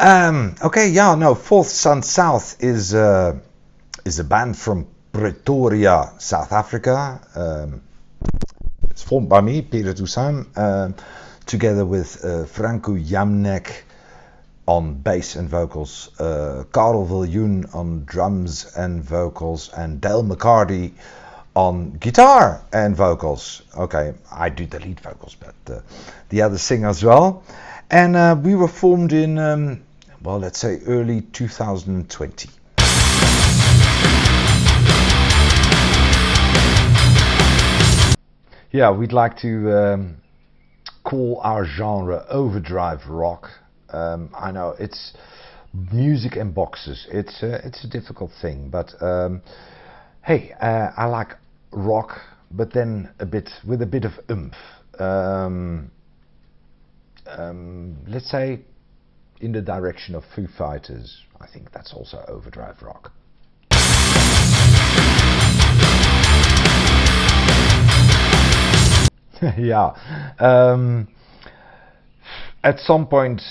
Okay, yeah, no, Fourth Sun South is a band from Pretoria, South Africa. It's formed by me, Peter Toussaint, together with FRANCO Jamneck on bass and vocals, CAREL VILJOEN on drums and vocals, and MCHARDY on guitar and vocals. Okay, I do the lead vocals, but the others sing as well. And we were formed in, well, let's say early 2020. Yeah, we'd like to call our genre overdrive rock. I know it's music and boxes. It's a difficult thing, but hey, I like rock, but then with a bit of oomph. Let's say in the direction of Foo Fighters. I think that's also overdrive rock. Yeah. At some point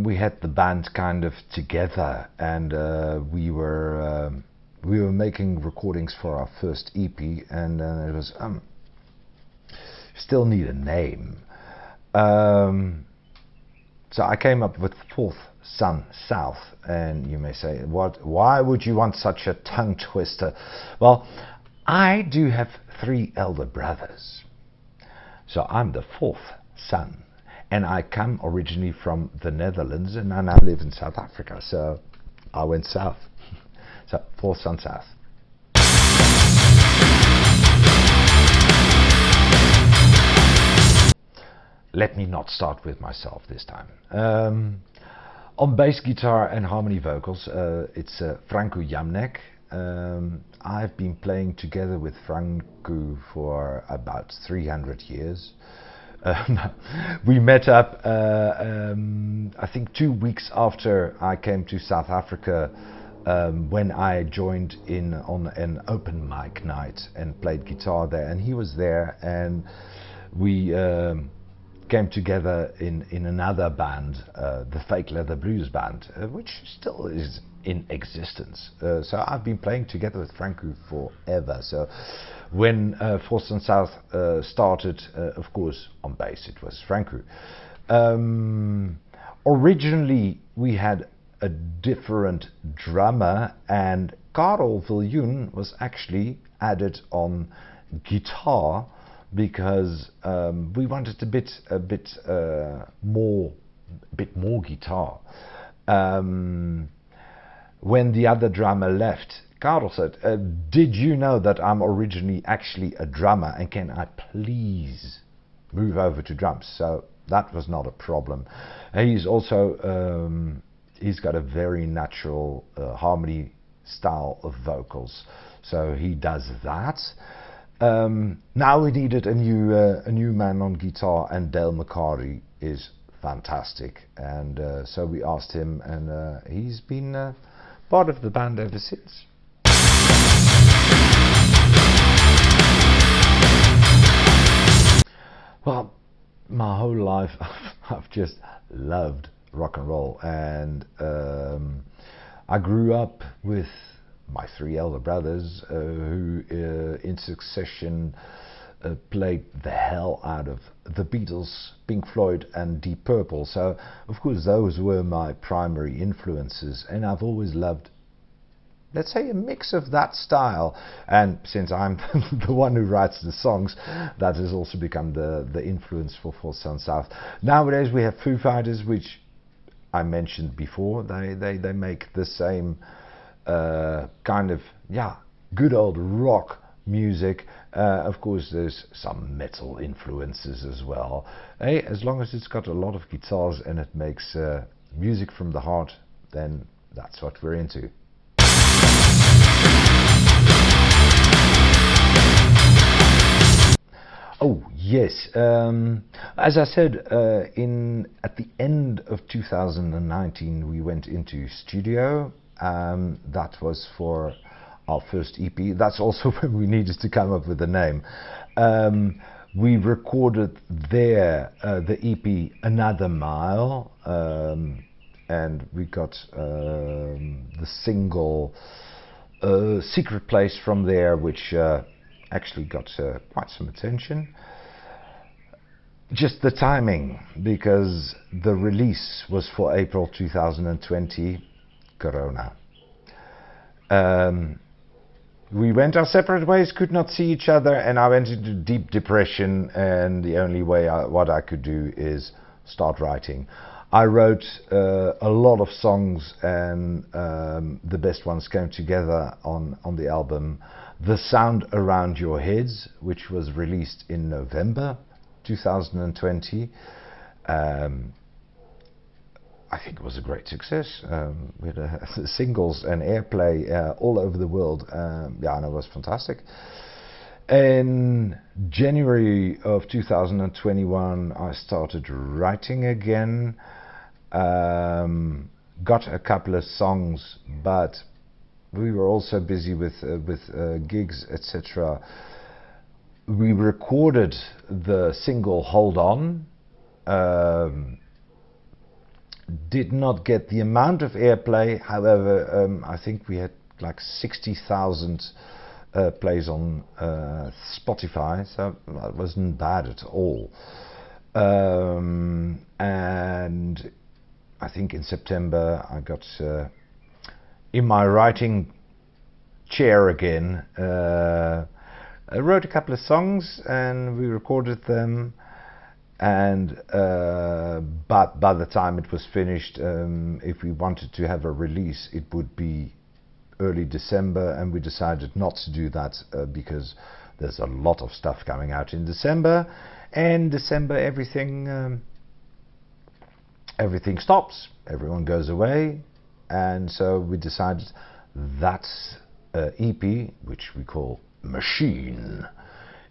we had the band kind of together, and we were making recordings for our first EP, and it was still need a name. So I came up with Fourth Sun South, and you may say, why would you want such a tongue twister? Well, I do have 3 elder brothers, so I'm the fourth son, and I come originally from the Netherlands, and I now live in South Africa, so I went south. So Fourth Sun South. Let me not start with myself this time. On bass guitar and harmony vocals, it's FRANCO Jamneck. I've been playing together with FRANCO for about 300 years. We met up, I think 2 weeks after I came to South Africa, when I joined in on an open mic night and played guitar there, and he was there, and we came together in another band, the Fake Leather Blues band, which still is in existence. So I've been playing together with FRANCO forever. So when Fourth Sun South started, of course on bass it was FRANCO. Originally we had a different drummer, and CAREL VILJOEN was actually added on guitar, because we wanted a bit more guitar. When the other drummer left, CAREL said, did you know that I'm originally actually a drummer, and can I please move over to drums? So that was not a problem. He's also he's got a very natural harmony style of vocals, so he does that. Now we needed a new man on guitar, and MCHARDY is fantastic, and so we asked him, and he's been part of the band ever since. Well, my whole life I've just loved rock and roll, and I grew up with my 3 elder brothers who in succession played the hell out of the Beatles, Pink Floyd and Deep Purple. So of course those were my primary influences, and I've always loved, let's say, a mix of that style. And since I'm the one who writes the songs, that has also become the influence for Fourth Sun South. Nowadays we have Foo Fighters, which I mentioned before. They make the same kind of, yeah, good old rock music. Of course there's some metal influences as well. Hey, as long as it's got a lot of guitars and it makes music from the heart, then that's what we're into. Oh yes, as I said, at the end of 2019 we went into studio. That was for our first EP. That's also when we needed to come up with a name. We recorded there the EP Another Mile. and we got the single Secret Place from there, which actually got quite some attention. Just the timing, because the release was for April 2020, Corona. We went our separate ways, could not see each other, and I went into deep depression, and the only way what I could do is start writing. I wrote a lot of songs, and the best ones came together on the album. The Sound Around Your Heads, which was released in November 2020. I think it was a great success. We had singles and airplay all over the world. Yeah, and it was fantastic. In January of 2021, I started writing again. Got a couple of songs, but we were also busy with gigs, etc. We recorded the single Hold On. Did not get the amount of airplay, however, I think we had like 60,000 plays on Spotify, so that wasn't bad at all. And I think in September I got in my writing chair again. I wrote a couple of songs and we recorded them, and but by the time it was finished, if we wanted to have a release, it would be early December, and we decided not to do that because there's a lot of stuff coming out in December, and December everything stops, everyone goes away, and so we decided that EP, which we call Machine,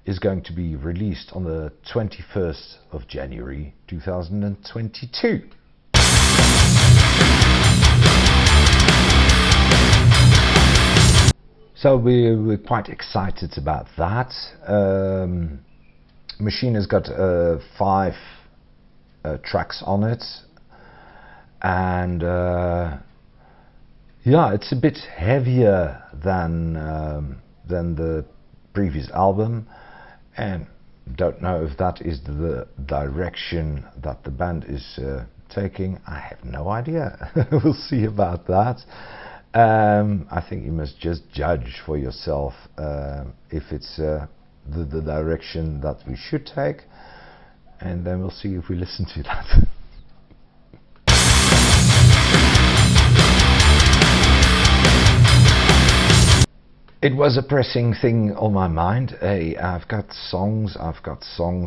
is going to be released on the 21st of January 2022. So we're quite excited about that. Machine has got 5 tracks on it, and yeah, it's a bit heavier than the previous album, and don't know if that is the direction that the band is taking. I have no idea. We'll see about that. I think you must just judge for yourself if it's the direction that we should take, and then we'll see if we listen to that. It was a pressing thing on my mind. Hey, I've got songs,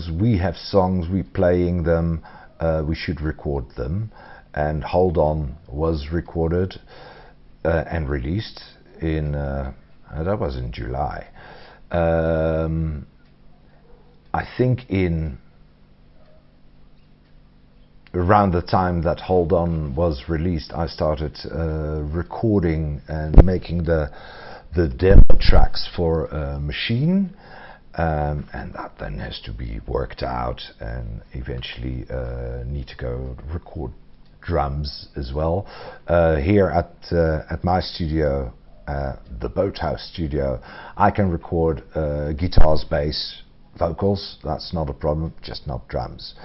we have songs, we're playing them, we should record them. And Hold On was recorded and released in, that was in July. I think in around the time that Hold On was released, I started recording and making the demo tracks for Machine, and that then has to be worked out, and eventually need to go record drums as well. Here at my studio, the Boathouse studio, I can record guitars, bass, vocals. That's not a problem, just not drums.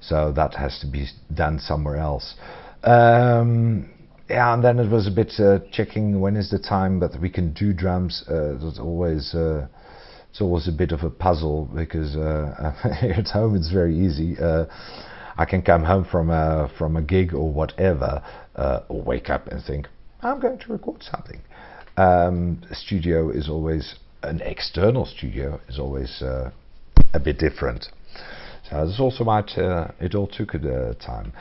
So that has to be done somewhere else. Yeah, and then it was a bit checking when is the time that we can do drums. It's always a bit of a puzzle, because at home it's very easy. I can come home from a gig or whatever, or wake up and think, I'm going to record something. A studio is always, an external studio is always a bit different. So that's also why it all took time.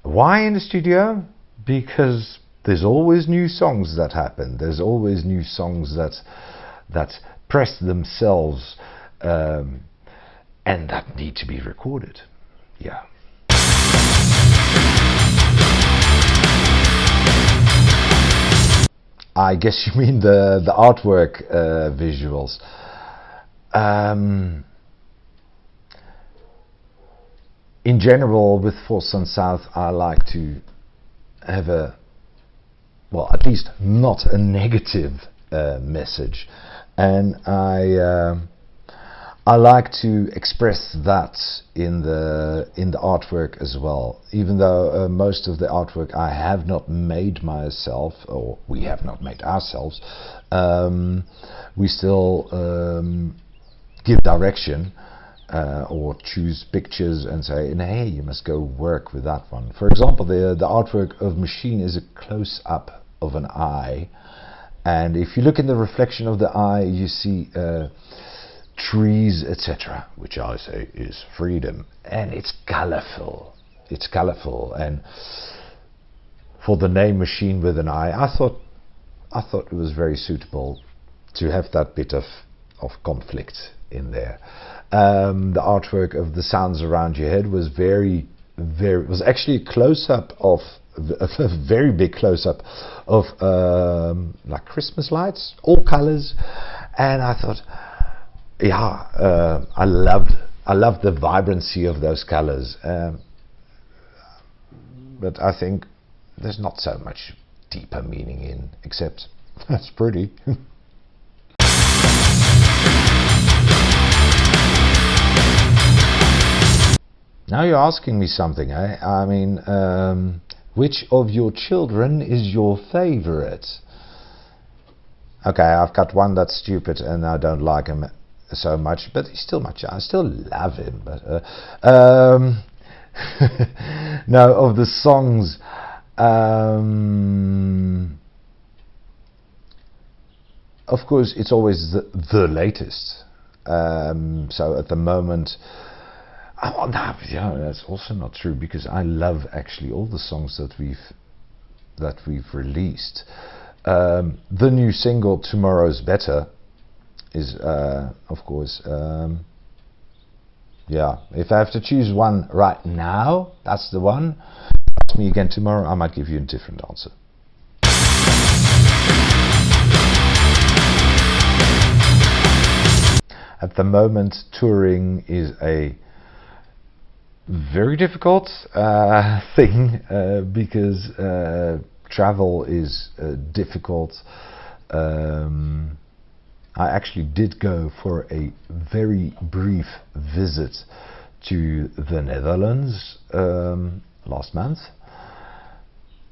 Why in the studio? Because there's always new songs that happen. There's always new songs that press themselves and that need to be recorded. Yeah. I guess you mean the artwork visuals. In general, with Force on South, I like to have a, well, at least not a negative message, and I like to express that in the artwork as well. Even though most of the artwork I have not made myself, or we have not made ourselves, we still give direction or choose pictures and say, hey, you must go work with that one. For example, the artwork of Machine is a close-up of an eye, and if you look in the reflection of the eye, you see trees, etc., which I say is freedom, and it's colorful. It's colorful, and for the name Machine with an eye, I thought it was very suitable to have that bit of conflict in there. The artwork of the sounds around your head was was actually a close-up of a very big close-up of like Christmas lights, all colors, and I thought, yeah, I loved the vibrancy of those colors, but I think there's not so much deeper meaning in, except that's pretty. Now you're asking me something, eh? I mean, which of your children is your favorite? Okay, I've got one that's stupid and I don't like him so much, but he's still my child. I still love him, but no, of the songs, of course it's always the latest, so at the moment, oh, no, yeah, that's also not true, because I love actually all the songs that we've released. The new single Tomorrow's Better is of course, yeah, if I have to choose one right now, that's the one. Ask me again tomorrow, I might give you a different answer. At the moment, touring is a very difficult thing, because travel is difficult. I actually did go for a very brief visit to the Netherlands last month,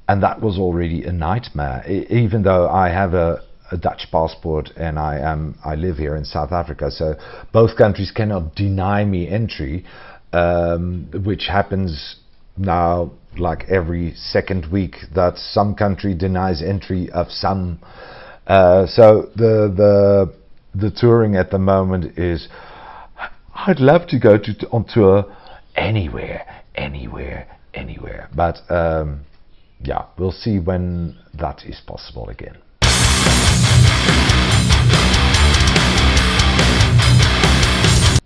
and that was already a nightmare, even though I have a Dutch passport and I live here in South Africa, so both countries cannot deny me entry, which happens now like every second week, that some country denies entry of some. So the touring at the moment is, I'd love to go on tour anywhere, but yeah, we'll see when that is possible again.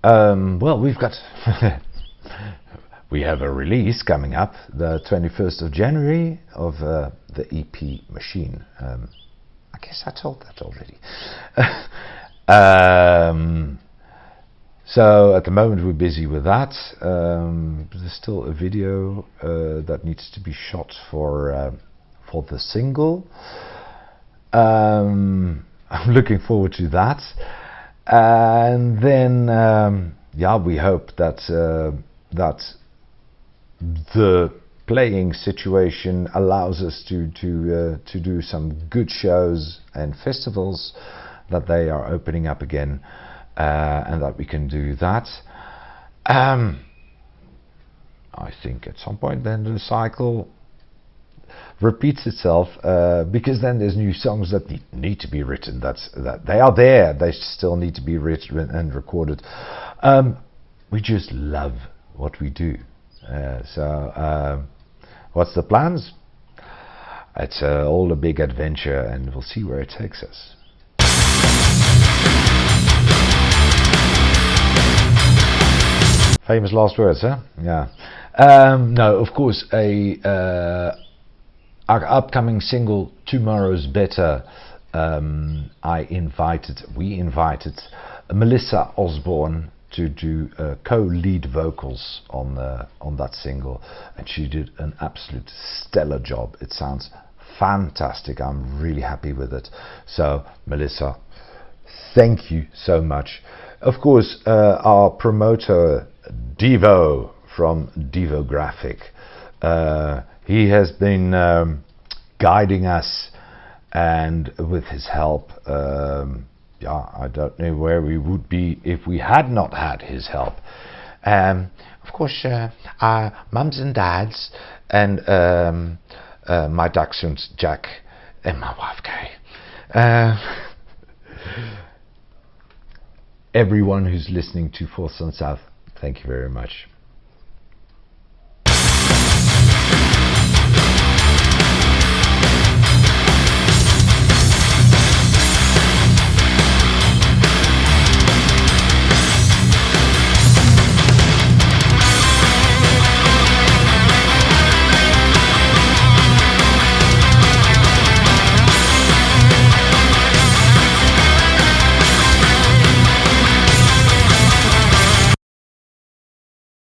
Well, we've got we have a release coming up the 21st of January of the EP Machine. I guess I told that already. So at the moment we're busy with that. There's still a video that needs to be shot for the single. I'm looking forward to that, and then yeah, we hope that that the playing situation allows us to do some good shows and festivals, that they are opening up again, and that we can do that. I think at some point then the cycle repeats itself, because then there's new songs that need to be written. That they are there, they still need to be written and recorded. We just love what we do. So what's the plans? It's all a big adventure, and we'll see where it takes us. Famous last words, huh? Yeah. No, of course, our upcoming single Tomorrow's Better, we invited Melissa Osborne to do co-lead vocals on that single, and she did an absolute stellar job. It sounds fantastic. I'm really happy with it. So Melissa, thank you so much. Of course, our promoter Devo from Devo Graphic, he has been guiding us, and with his help, yeah, I don't know where we would be if we had not had his help. Of course, our mums and dads, and my dachshunds Jack and my wife Kay. Everyone who's listening to Fourth and South, thank you very much.